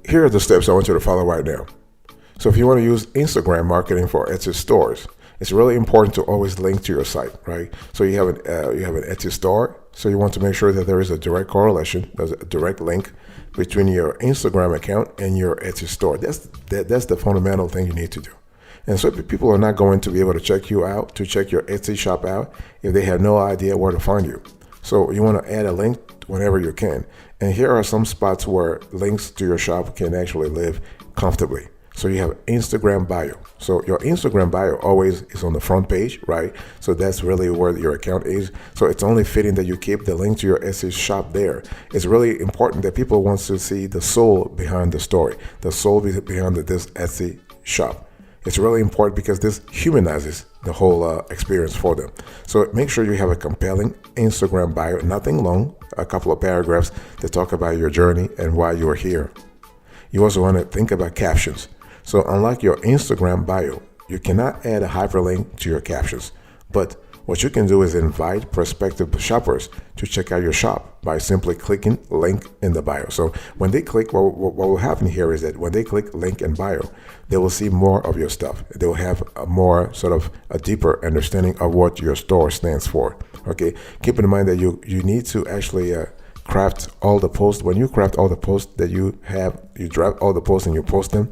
here are the steps I want you to follow right now. So if you want to use Instagram marketing for Etsy stores, it's really important to always link to your site, right? So you have an Etsy store, so you want to make sure that there is a direct correlation, there's a direct link between your Instagram account and your Etsy store. That's the fundamental thing you need to do. And so people are not going to be able to check you out, to check your Etsy shop out, if they have no idea where to find you. So you want to add a link whenever you can. And here are some spots where links to your shop can actually live comfortably. So you have Instagram bio. So your Instagram bio always is on the front page, right? So that's really where your account is. So it's only fitting that you keep the link to your Etsy shop there. It's really important that people want to see the soul behind the story, the soul behind this Etsy shop. It's really important because this humanizes the whole experience for them. So make sure you have a compelling Instagram bio, nothing long, a couple of paragraphs that talk about your journey and why you're here. You also want to think about captions. So unlike your Instagram bio, you cannot add a hyperlink to your captions. But what you can do is invite prospective shoppers to check out your shop by simply clicking link in the bio. So when they click, what will happen here is that when they click link in bio, they will see more of your stuff. They will have a more sort of a deeper understanding of what your store stands for. Okay, keep in mind that you need to actually craft all the posts. When you craft all the posts that you have, you draft all the posts and you post them,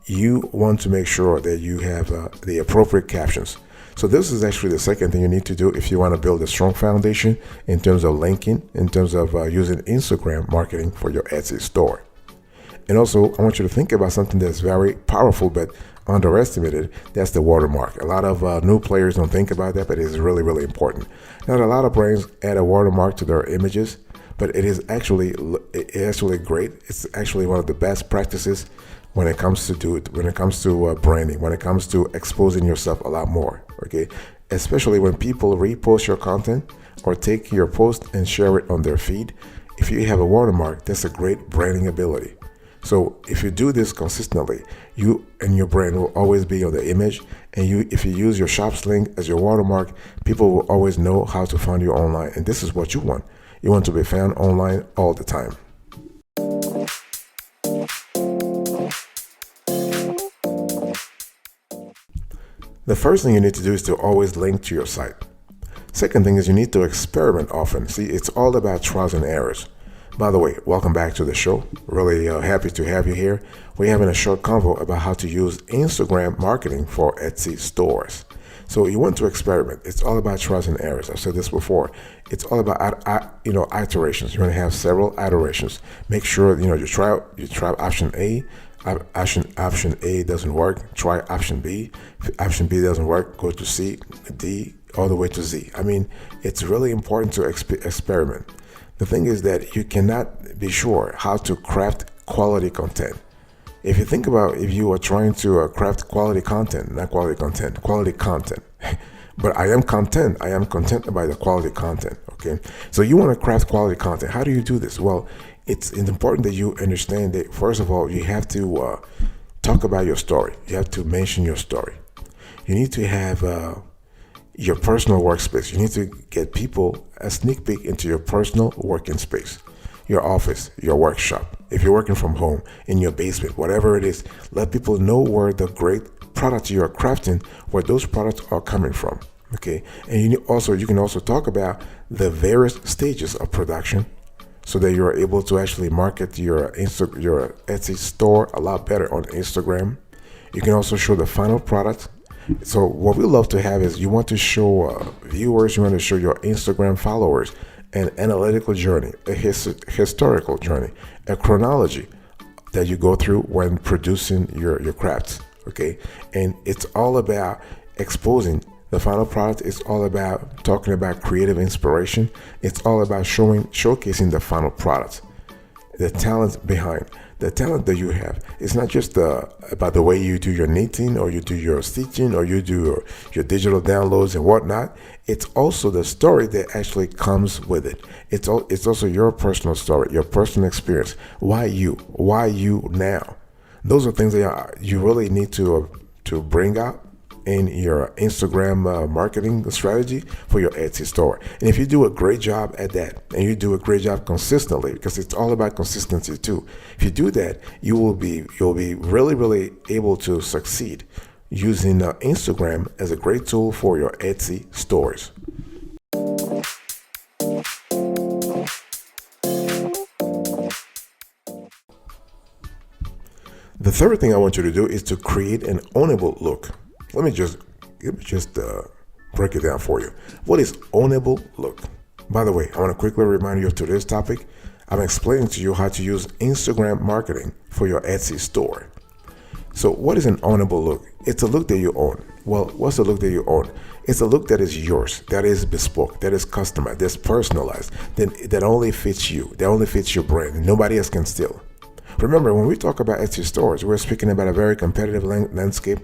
you want to make sure that you have the appropriate captions. So this is actually the second thing you need to do if you want to build a strong foundation in terms of linking, in terms of using Instagram marketing for your Etsy store. And also, I want you to think about something that's very powerful but underestimated. That's the watermark. A lot of new players don't think about that, but it is really, really important. Now, a lot of brands add a watermark to their images, but it is actually great. It's actually one of the best practices when it comes to branding, when it comes to exposing yourself a lot more, okay? Especially when people repost your content or take your post and share it on their feed. If you have a watermark, that's a great branding ability. So if you do this consistently, you and your brand will always be on the image, and if you use your shop's link as your watermark, people will always know how to find you online. And this is what you want. You want to be found online all the time. The first thing you need to do is to always link to your site. Second thing is you need to experiment often. See, it's all about trials and errors. By the way, welcome back to the show. Really happy to have you here. We're having a short convo about how to use Instagram marketing for Etsy stores. So you want to experiment. It's all about trials and errors. I've said this before. It's all about iterations. You're going to have several iterations. Make sure you try option A. Option A doesn't work, try option B. If option B doesn't work, go to C, D, all the way to Z. I mean, it's really important to experiment. The thing is that you cannot be sure how to craft quality content. If you think about if you are trying to craft quality content, not quality content, quality content. But I am content by the quality content, okay? So you want to craft quality content. How do you do this? Well, it's important that you understand that, first of all, you have to talk about your story. You have to mention your story. You need to have your personal workspace. You need to get people a sneak peek into your personal working space, your office, your workshop. If you're working from home, in your basement, whatever it is, let people know where the great products you are crafting, where those products are coming from, okay? And you can also talk about the various stages of production, so that you're able to actually market your Etsy store a lot better on Instagram. You can also show the final product. So what we love to have is you want to show viewers, you want to show your Instagram followers an analytical journey, a historical journey, a chronology that you go through when producing your crafts, okay? And it's all about exposing the final product. Is all about talking about creative inspiration. It's all about showcasing the final product, the talent behind, the talent that you have. It's not just about the way you do your knitting or you do your stitching or you do your digital downloads and whatnot. It's also the story that actually comes with it. It's also your personal story, your personal experience. Why you? Why you now? Those are things that you really need to bring out in your Instagram marketing strategy for your Etsy store. And if you do a great job at that, and you do a great job consistently, because it's all about consistency too. If you do that, you'll be really, really able to succeed using Instagram as a great tool for your Etsy stores. The third thing I want you to do is to create an ownable look. Let me just break it down for you. What is ownable look? By the way, I want to quickly remind you of today's topic. I'm explaining to you how to use Instagram marketing for your Etsy store. So what is an ownable look? It's a look that you own. Well, what's the look that you own? It's a look that is yours, that is bespoke, that is customized, that's personalized, that only fits you, that only fits your brand, and nobody else can steal. Remember, when we talk about Etsy stores, we're speaking about a very competitive landscape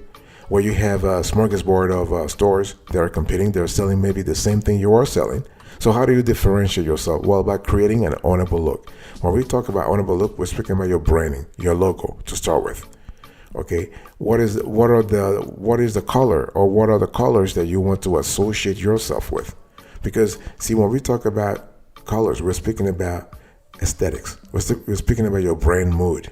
where you have a smorgasbord of stores that are competing. They're selling maybe the same thing you are selling. So how do you differentiate yourself? Well, by creating an ownable look. When we talk about ownable look, we're speaking about your branding, your logo to start with. Okay, what is the color, or what are the colors that you want to associate yourself with? Because see, when we talk about colors, we're speaking about aesthetics. We're speaking about your brand mood.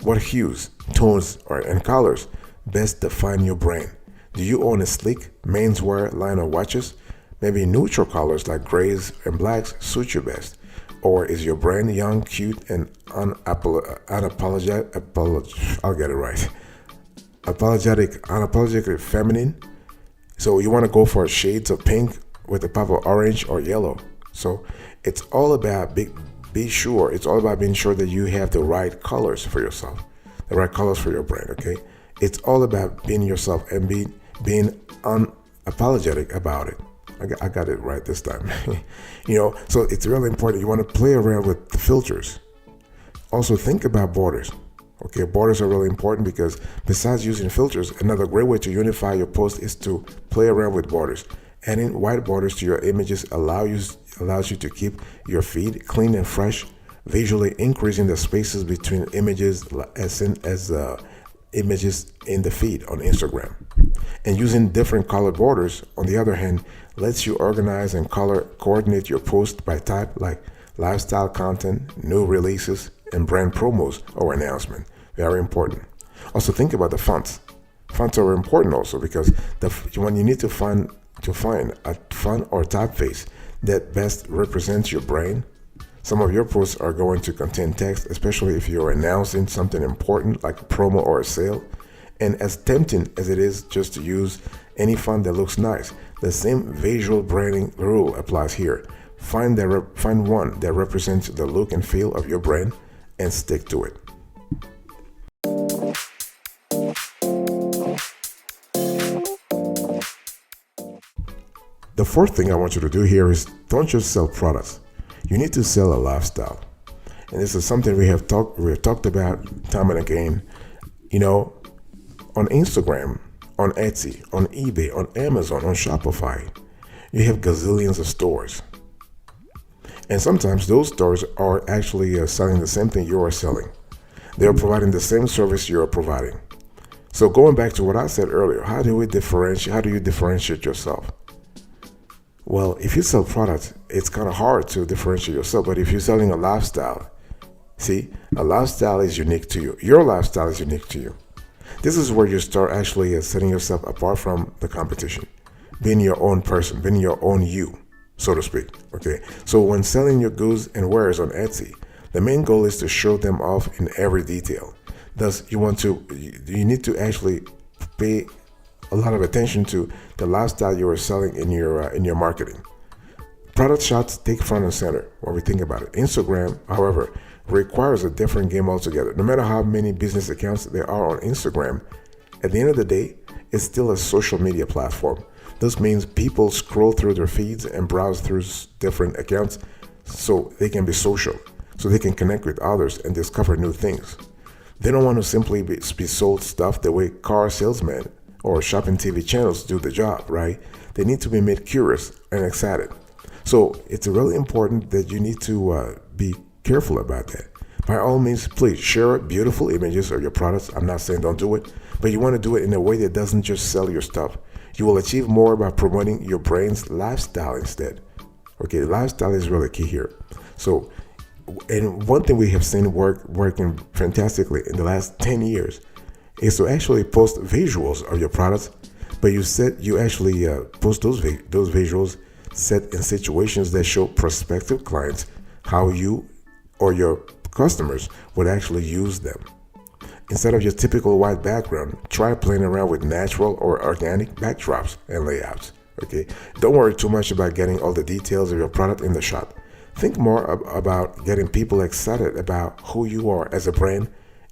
What hues, tones, and colors best define your brand? Do you own a sleek menswear line of watches? Maybe neutral colors like grays and blacks suit you best. Or is your brand young, cute, and unapologetically feminine? So you want to go for shades of pink with a pop of orange or yellow. So it's all about it's all about being sure that you have the right colors for yourself, the right colors for your brand, okay? It's all about being yourself and being unapologetic about it. I got it right this time. So it's really important. You want to play around with the filters. Also think about borders. Okay, borders are really important because besides using filters, another great way to unify your post is to play around with borders. Adding white borders to your images allows you to keep your feed clean and fresh, visually increasing the spaces between images as images in the feed on Instagram. And using different colored borders, on the other hand, lets you organize and color coordinate your post by type, like lifestyle content, new releases, and brand promos or announcement. Very important. Also think about the fonts. Fonts are important also because when you need to find a font or typeface that best represents your brand, some of your posts are going to contain text, especially if you're announcing something important like a promo or a sale. And as tempting as it is just to use any font that looks nice, the same visual branding rule applies here. Find one that represents the look and feel of your brand and stick to it. The fourth thing I want you to do here is don't just sell products. You need to sell a lifestyle. And this is something we have talked about time and again. On Instagram, on Etsy, on eBay, on Amazon, on Shopify, you have gazillions of stores. And sometimes those stores are actually selling the same thing you are selling. They are providing the same service you are providing. So going back to what I said earlier, how do you differentiate yourself? Well, if you sell products, it's kind of hard to differentiate yourself. But if you're selling a lifestyle, a lifestyle is unique to you. Your lifestyle is unique to you. This is where you start actually setting yourself apart from the competition, being your own person, being your own you, so to speak. Okay. So when selling your goods and wares on Etsy, the main goal is to show them off in every detail. Thus, you need to actually pay a lot of attention to the lifestyle you are selling in your marketing. Product shots take front and center when we think about it. Instagram, however, requires a different game altogether. No matter how many business accounts there are on Instagram, at the end of the day, it's still a social media platform. This means people scroll through their feeds and browse through different accounts so they can be social, so they can connect with others and discover new things. They don't want to simply be sold stuff the way car salesmen or shopping TV channels do the job, right? They need to be made curious and excited. So it's really important that you need to be careful about that. By all means, please share beautiful images of your products. I'm not saying don't do it, but you want to do it in a way that doesn't just sell your stuff. You will achieve more by promoting your brand's lifestyle instead. Okay, lifestyle is really key here. So, and one thing we have seen working fantastically in the last 10 years is to actually post visuals of your products, but you actually post those visuals set in situations that show prospective clients how you or your customers would actually use them. Instead of your typical white background, try playing around with natural or organic backdrops and layouts. Okay, don't worry too much about getting all the details of your product in the shot. Think more about getting people excited about who you are as a brand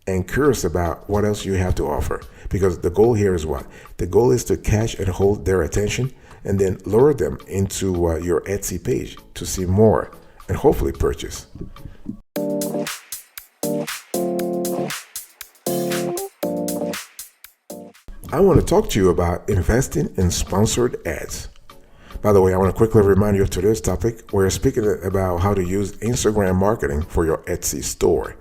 and curious about what else you have to offer. Because the goal here is what? The goal is to catch and hold their attention and then lure them into your Etsy page to see more and hopefully purchase. I want to talk to you about investing in sponsored ads. By the way, I want to quickly remind you of today's topic. We're speaking about how to use Instagram marketing for your Etsy store.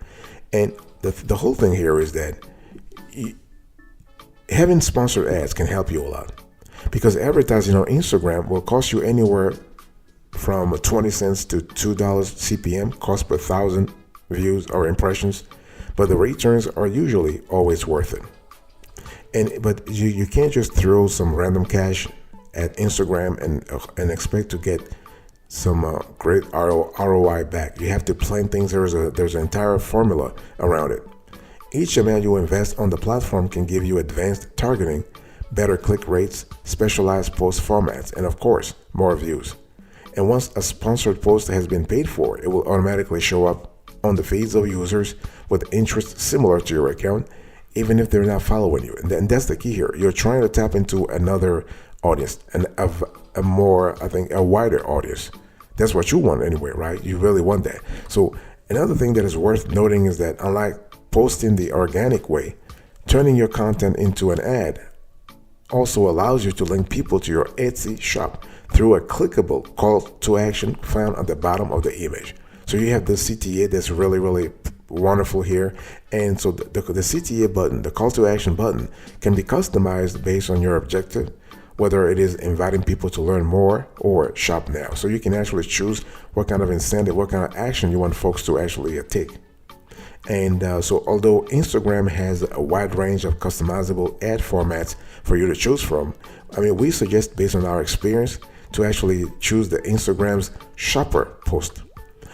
And the whole thing here is that having sponsored ads can help you a lot, because advertising on Instagram will cost you anywhere from 20 cents to $2 CPM, cost per 1,000 views or impressions, but the returns are usually always worth it. But you can't just throw some random cash at Instagram and expect to get some great ROI back. You have to plan things. There's an entire formula around it. Each amount you invest on the platform can give you advanced targeting, better click rates, specialized post formats, and of course, more views. And once a sponsored post has been paid for, it will automatically show up on the feeds of users with interests similar to your account, even if they're not following you. And that's the key here. You're trying to tap into another audience and a more, I think, a wider audience. That's what you want anyway, right? You really want that. So another thing that is worth noting is that unlike posting the organic way, turning your content into an ad also allows you to link people to your Etsy shop through a clickable call to action found at the bottom of the image. So you have the CTA that's really, really wonderful here. And so the CTA button, the call to action button, can be customized based on your objective, whether it is inviting people to learn more or shop now. So you can actually choose what kind of incentive, what kind of action you want folks to actually take. And so although Instagram has a wide range of customizable ad formats for you to choose from, I mean, we suggest, based on our experience, to actually choose the Instagram's shopper post.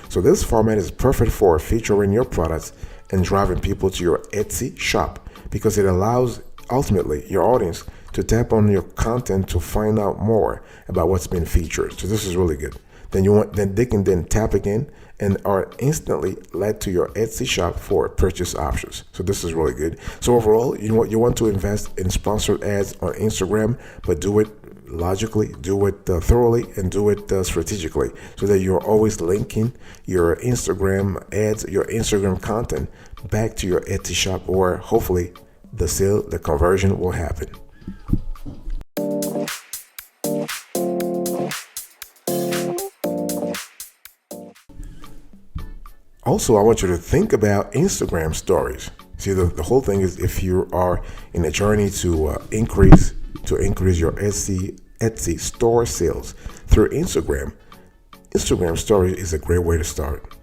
So this format is perfect for featuring your products and driving people to your Etsy shop, because it allows ultimately your audience to tap on your content to find out more about what's been featured. So this is really good. Then they can then tap again and are instantly led to your Etsy shop for purchase options. So this is really good. So overall, you want to invest in sponsored ads on Instagram, but do it logically, do it thoroughly, and do it strategically, so that you're always linking your Instagram ads, your Instagram content back to your Etsy shop, or hopefully the conversion will happen. Also, I want you to think about Instagram stories. See, the whole thing is, if you are in a journey to increase your Etsy store sales through Instagram stories is a great way to start.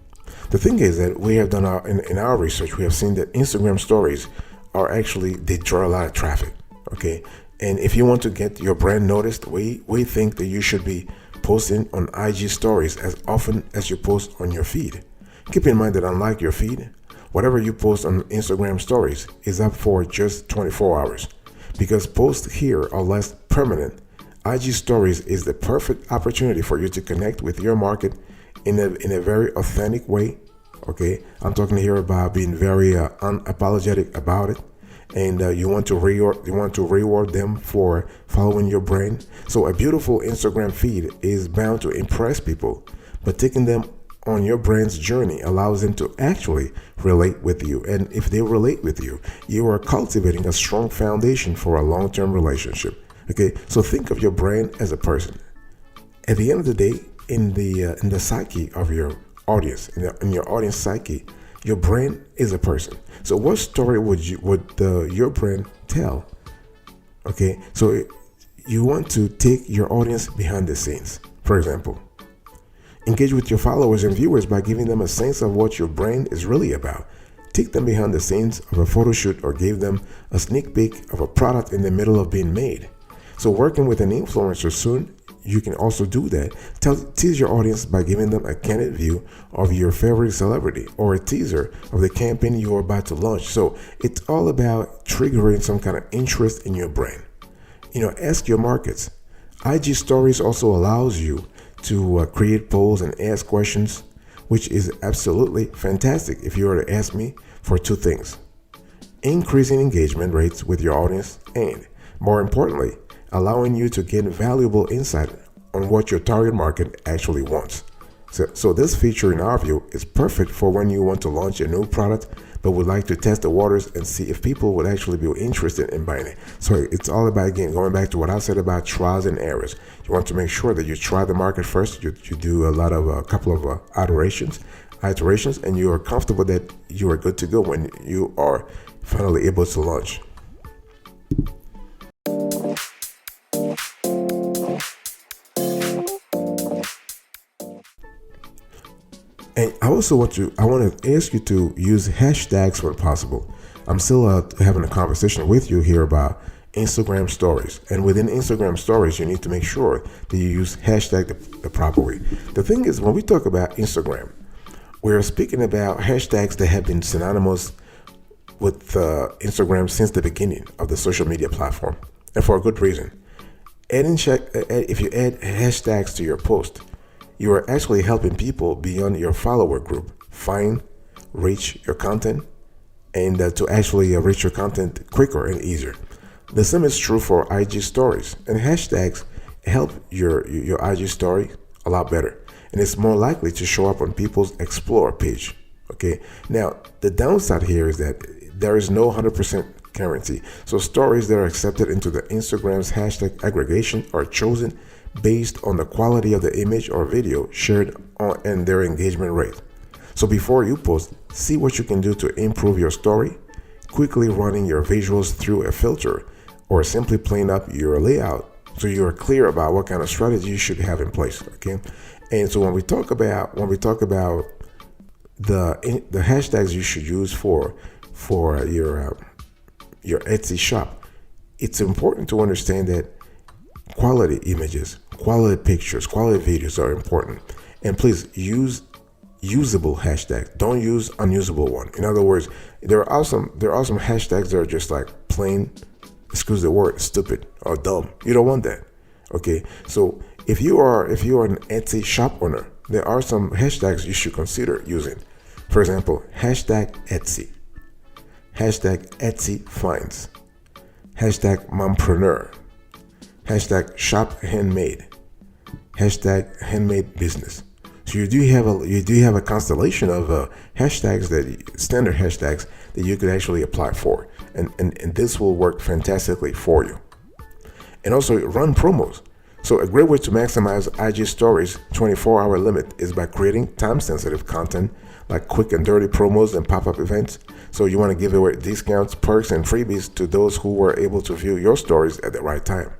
The thing is that we have done in our research, we have seen that Instagram stories they draw a lot of traffic. Okay, and if you want to get your brand noticed, we think that you should be posting on IG stories as often as you post on your feed. Keep in mind that unlike your feed, whatever you post on Instagram stories is up for just 24 hours. Because posts here are less permanent, IG stories is the perfect opportunity for you to connect with your market in a very authentic way. Okay, I'm talking here about being very unapologetic about it, and you want to reward them for following your brand. So a beautiful Instagram feed is bound to impress people, but taking them on your brand's journey allows them to actually relate with you. And if they relate with you, you are cultivating a strong foundation for a long-term relationship. Okay, so think of your brand as a person. At the end of the day, in the psyche of your audience, in your audience psyche, Your brand is a person. So what story would your brand tell? Okay, so you want to take your audience behind the scenes. For example, engage with your followers and viewers by giving them a sense of what your brand is really about. Take them behind the scenes of a photo shoot or give them a sneak peek of a product in the middle of being made. So working with an influencer soon, you can also do that. Tease your audience by giving them a candid view of your favorite celebrity or a teaser of the campaign you are about to launch. So it's all about triggering some kind of interest in your brand. Ask your markets. IG Stories also allows you to create polls and ask questions, which is absolutely fantastic if you were to ask me, for two things: increasing engagement rates with your audience and, more importantly, allowing you to gain valuable insight on what your target market actually wants. So this feature, in our view, is perfect for when you want to launch a new product but would like to test the waters and see if people would actually be interested in buying it. So it's all about, again, going back to what I said about trials and errors. You want to make sure that you try the market first. You do a couple of iterations, and you are comfortable that you are good to go when you are finally able to launch. And I want to ask you to use hashtags when possible. I'm still having a conversation with you here about Instagram stories. And within Instagram stories, you need to make sure that you use hashtag the proper way. The thing is, when we talk about Instagram, we're speaking about hashtags that have been synonymous with Instagram since the beginning of the social media platform, and for a good reason. If you add hashtags to your post, you are actually helping people beyond your follower group find, reach your content, and to actually reach your content quicker and easier. The same is true for IG stories, and hashtags help your IG story a lot better, and it's more likely to show up on people's explore page. Okay, now the downside here is that there is no 100% guarantee. So stories that are accepted into the Instagram's hashtag aggregation are chosen based on the quality of the image or video shared and their engagement rate. So before you post, see what you can do to improve your story, quickly running your visuals through a filter, or simply playing up your layout so you are clear about what kind of strategy you should have in place. Okay, and so when we talk about the hashtags you should use for your Etsy shop, it's important to understand that quality images, quality pictures, quality videos are important. And please use usable hashtags. Don't use unusable one. In other words, there are some hashtags that are just like plain, excuse the word, stupid or dumb. You don't want that. Okay. So if you are an Etsy shop owner, there are some hashtags you should consider using. For example, hashtag Etsy, hashtag Etsy finds, hashtag mompreneur, hashtag shop handmade, hashtag handmade business. So you do have a constellation of standard hashtags that you could actually apply for, and this will work fantastically for you. And also run promos. So a great way to maximize IG stories 24-hour limit is by creating time-sensitive content like quick and dirty promos and pop-up events. So you want to give away discounts, perks, and freebies to those who were able to view your stories at the right time.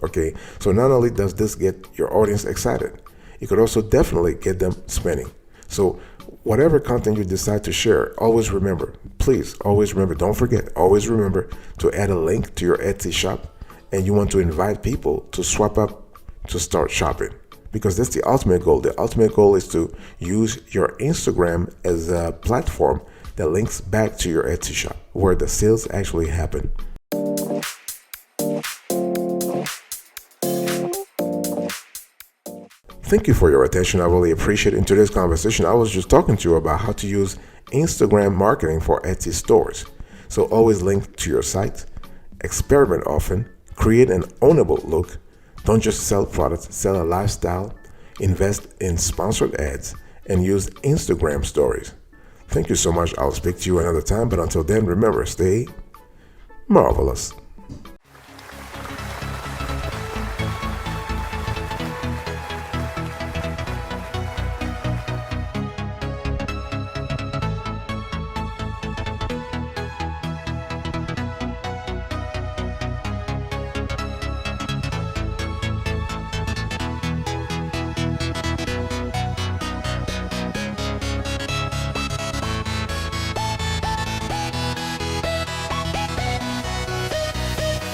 Okay, so not only does this get your audience excited, you could also definitely get them spending. So whatever content you decide to share, always remember, don't forget, always remember to add a link to your Etsy shop, and you want to invite people to swap up to start shopping, because that's the ultimate goal. The ultimate goal is to use your Instagram as a platform that links back to your Etsy shop where the sales actually happen. Thank you for your attention. I really appreciate it. In today's conversation, I was just talking to you about how to use Instagram marketing for Etsy stores. So always link to your site, experiment often, create an ownable look. Don't just sell products, sell a lifestyle, invest in sponsored ads, and use Instagram stories. Thank you so much. I'll speak to you another time, but until then, remember, stay marvelous.